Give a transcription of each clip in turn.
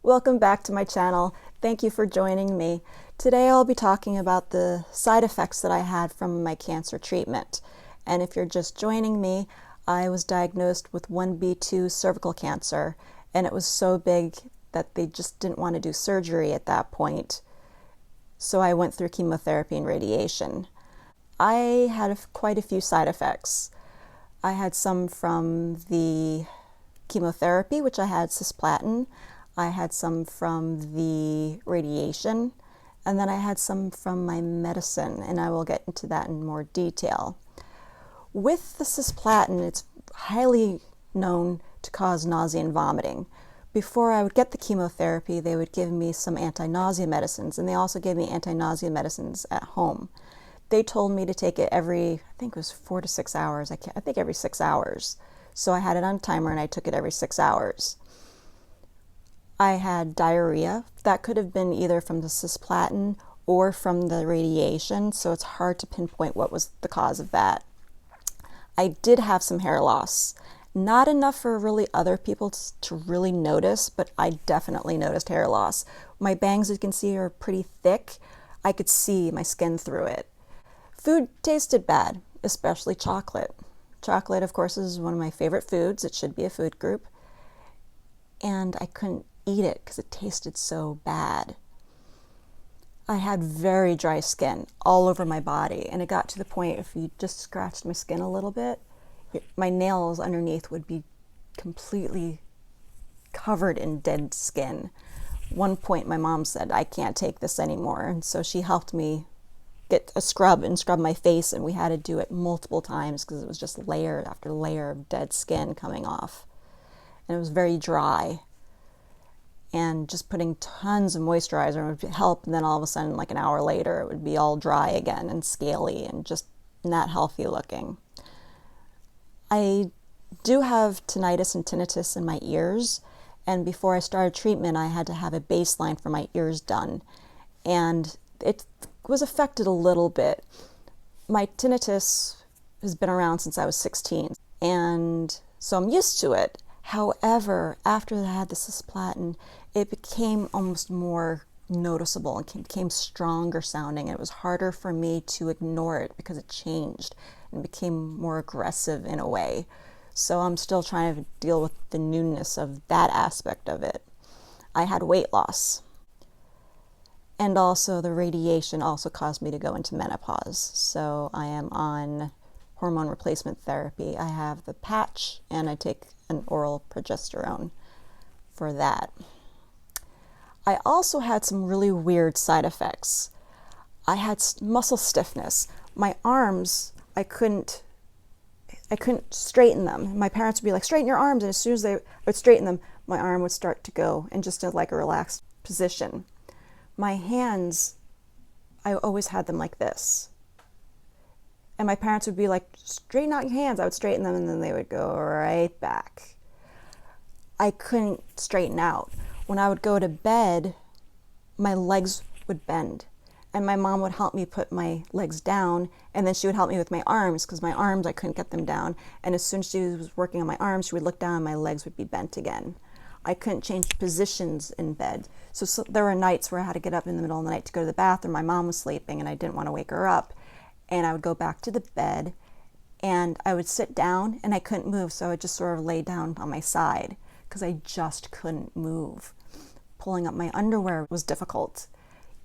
Welcome back to my channel. Thank you for joining me. Today I'll be talking about the side effects that I had from my cancer treatment. And if you're just joining me, I was diagnosed with 1B2 cervical cancer, and it was so big that they just didn't want to do surgery at that point. So I went through chemotherapy and radiation. I had quite a few side effects. I had some from the chemotherapy, which I had cisplatin. I had some from the radiation, and then I had some from my medicine, and I will get into that in more detail. With the cisplatin, it's highly known to cause nausea and vomiting. Before I would get the chemotherapy, they would give me some anti-nausea medicines, and they also gave me anti-nausea medicines at home. They told me to take it every, I think it was 4 to 6 hours. I think every 6 hours. So I had it on a timer and I took it every 6 hours. I had diarrhea. That could have been either from the cisplatin or from the radiation, so it's hard to pinpoint what was the cause of that. I did have some hair loss. Not enough for really other people to really notice, but I definitely noticed hair loss. My bangs, as you can see, are pretty thick. I could see my skin through it. Food tasted bad, especially chocolate. Chocolate, of course, is one of my favorite foods. It should be a food group. And I couldn't eat it because it tasted so bad. I had very dry skin all over my body, and it got to the point if you just scratched my skin a little bit, my nails underneath would be completely covered in dead skin. One point my mom said, "I can't take this anymore," and so she helped me get a scrub and scrub my face, and we had to do it multiple times because it was just layer after layer of dead skin coming off, and it was very dry. And just putting tons of moisturizer would help, and then all of a sudden, like an hour later, it would be all dry again and scaly and just not healthy looking. I do have tinnitus and tinnitus in my ears, and before I started treatment, I had to have a baseline for my ears done, and it was affected a little bit. My tinnitus has been around since I was 16, and so I'm used to it. However, after I had the cisplatin, it became almost more noticeable and became stronger sounding. It was harder for me to ignore it because it changed and became more aggressive in a way. So I'm still trying to deal with the newness of that aspect of it. I had weight loss. And also the radiation also caused me to go into menopause. So I am on hormone replacement therapy. I have the patch and I take an oral progesterone for that. I also had some really weird side effects. I had muscle stiffness. My arms, I couldn't straighten them. My parents would be like, "Straighten your arms," and as soon as I would straighten them, my arm would start to go in just like a relaxed position. My hands, I always had them like this. And my parents would be like, "Straighten out your hands." I would straighten them and then they would go right back. I couldn't straighten out. When I would go to bed, my legs would bend. And my mom would help me put my legs down, and then she would help me with my arms, because my arms, I couldn't get them down. And as soon as she was working on my arms, she would look down and my legs would be bent again. I couldn't change positions in bed. So there were nights where I had to get up in the middle of the night to go to the bathroom. My mom was sleeping and I didn't want to wake her up. And I would go back to the bed and I would sit down and I couldn't move. So I would just sort of lay down on my side because I just couldn't move. Pulling up my underwear was difficult.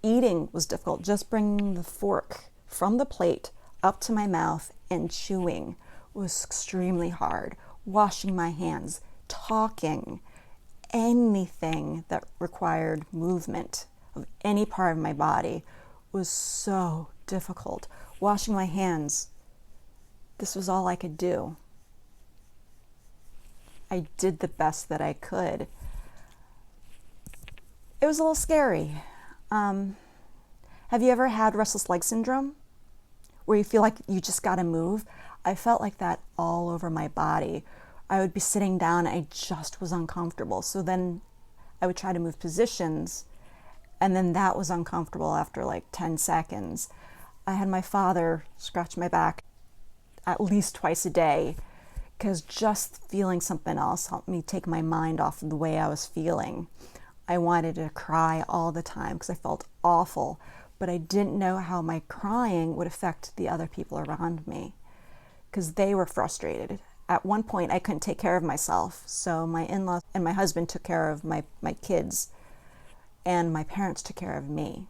Eating was difficult. Just bringing the fork from the plate up to my mouth and chewing was extremely hard. Washing my hands, talking, anything that required movement of any part of my body was so difficult. Washing my hands, this was all I could do. I did the best that I could. It was a little scary. Have you ever had restless leg syndrome? Where you feel like you just gotta move? I felt like that all over my body. I would be sitting down, I just was uncomfortable. So then I would try to move positions, and then that was uncomfortable after like 10 seconds. I had my father scratch my back at least twice a day, because just feeling something else helped me take my mind off of the way I was feeling. I wanted to cry all the time because I felt awful, but I didn't know how my crying would affect the other people around me because they were frustrated. At one point, I couldn't take care of myself, so my in-laws and my husband took care of my kids, and my parents took care of me.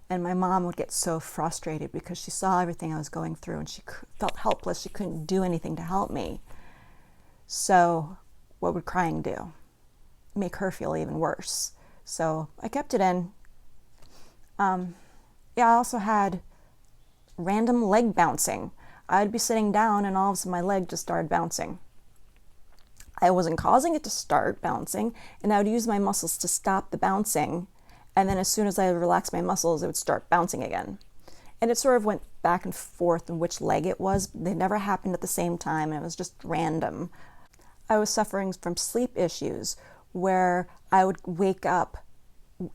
And my mom would get so frustrated because she saw everything I was going through and she felt helpless. She couldn't do anything to help me. So what would crying do? Make her feel even worse. So I kept it in. Yeah, I also had random leg bouncing. I'd be sitting down and all of a sudden my leg just started bouncing. I wasn't causing it to start bouncing, and I would use my muscles to stop the bouncing. And then as soon as I relaxed my muscles, it would start bouncing again. And it sort of went back and forth in which leg it was. They never happened at the same time, and it was just random. I was suffering from sleep issues where I would wake up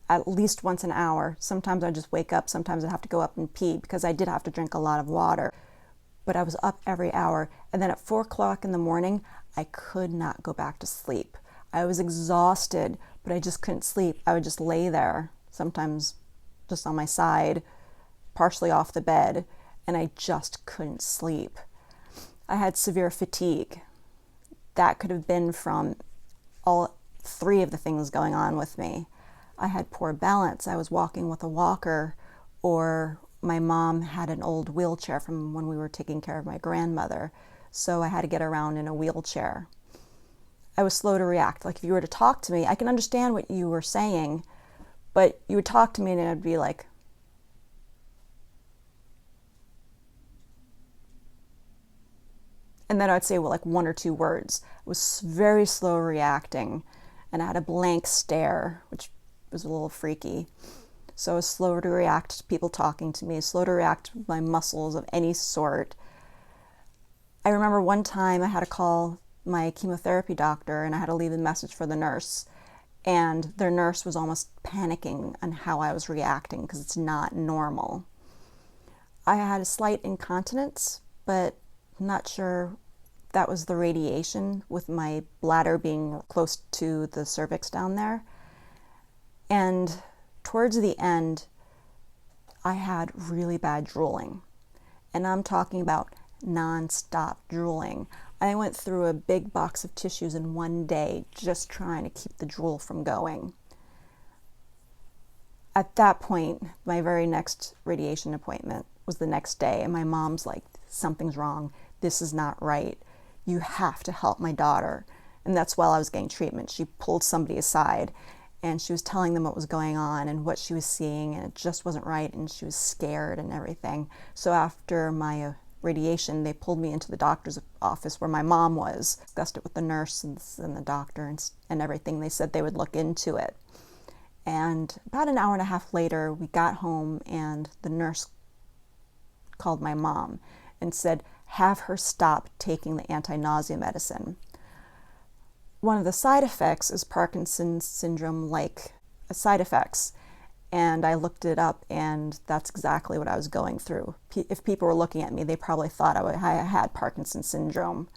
at least once an hour. Sometimes I'd just wake up, sometimes I'd have to go up and pee because I did have to drink a lot of water. But I was up every hour. And then at 4 o'clock in the morning, I could not go back to sleep. I was exhausted, but I just couldn't sleep. I would just lay there, sometimes just on my side, partially off the bed, and I just couldn't sleep. I had severe fatigue. That could have been from all three of the things going on with me. I had poor balance. I was walking with a walker, or my mom had an old wheelchair from when we were taking care of my grandmother, so I had to get around in a wheelchair. I was slow to react. Like if you were to talk to me, I can understand what you were saying, but you would talk to me and it would be like, and then I'd say, well, like 1 or 2 words. I was very slow reacting, and I had a blank stare, which was a little freaky. So I was slow to react to people talking to me, slow to react to my muscles of any sort. I remember one time I had to call my chemotherapy doctor and I had to leave a message for the nurse. And their nurse was almost panicking on how I was reacting because it's not normal. I had a slight incontinence, but I'm not sure that was the radiation with my bladder being close to the cervix down there. And towards the end, I had really bad drooling. And I'm talking about non-stop drooling. I went through a big box of tissues in one day just trying to keep the drool from going. At that point, my very next radiation appointment was the next day, and my mom's like, something's wrong. This is not right. You have to help my daughter. And that's while I was getting treatment. She pulled somebody aside and she was telling them what was going on and what she was seeing, and it just wasn't right, and she was scared and everything. So after my radiation, they pulled me into the doctor's office where my mom was, discussed it with the nurse and the doctor and everything. They said they would look into it. And about an hour and a half later, we got home and the nurse called my mom and said, have her stop taking the anti-nausea medicine. One of the side effects is Parkinson's syndrome-like side effects. And I looked it up, and that's exactly what I was going through. If people were looking at me, they probably thought I had Parkinson's syndrome.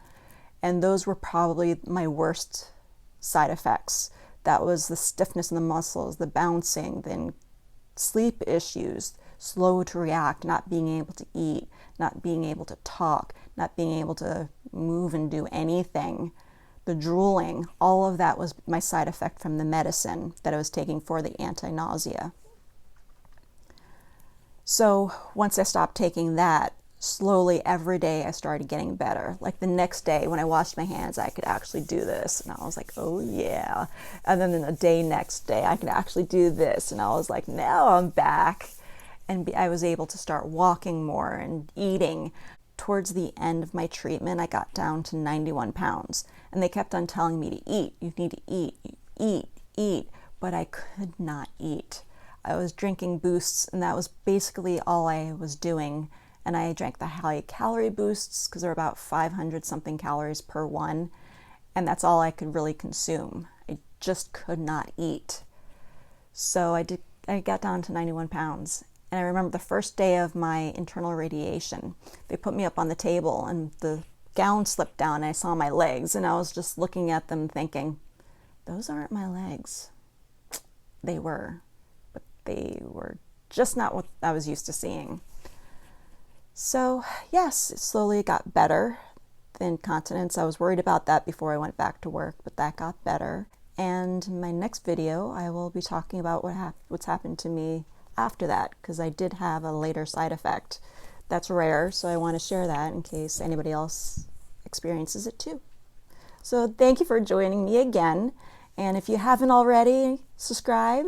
And those were probably my worst side effects. That was the stiffness in the muscles, the bouncing, then sleep issues, slow to react, not being able to eat, not being able to talk, not being able to move and do anything. The drooling, all of that was my side effect from the medicine that I was taking for the anti-nausea. So once I stopped taking that, slowly every day I started getting better. Like the next day when I washed my hands, I could actually do this. And I was like, oh yeah. And then the next day, I could actually do this. And I was like, now I'm back. And I was able to start walking more and eating. Towards the end of my treatment, I got down to 91 pounds. And they kept on telling me to eat. You need to eat. But I could not eat. I was drinking boosts, and that was basically all I was doing. And I drank the high calorie boosts because they're about 500 something calories per one. And that's all I could really consume. I just could not eat. So I got down to 91 pounds. And I remember the first day of my internal radiation, they put me up on the table and the gown slipped down and I saw my legs, and I was just looking at them thinking, those aren't my legs. they were, but they were just not what I was used to seeing. So yes, it slowly got better. The incontinence, I was worried about that before I went back to work, but that got better. And in my next video, I will be talking about what's happened to me after that, because I did have a later side effect. That's rare, so I want to share that in case anybody else experiences it too. So thank you for joining me again. And if you haven't already, subscribe,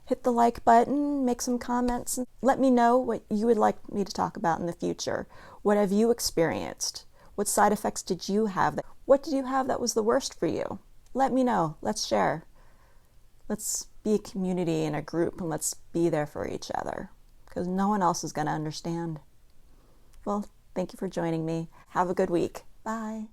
hit the like button, make some comments, and let me know what you would like me to talk about in the future. What have you experienced? What side effects did you have? What did you have that was the worst for you? Let me know. Let's share. Let's be a community and a group, and let's be there for each other, because no one else is going to understand. Well, thank you for joining me. Have a good week. Bye.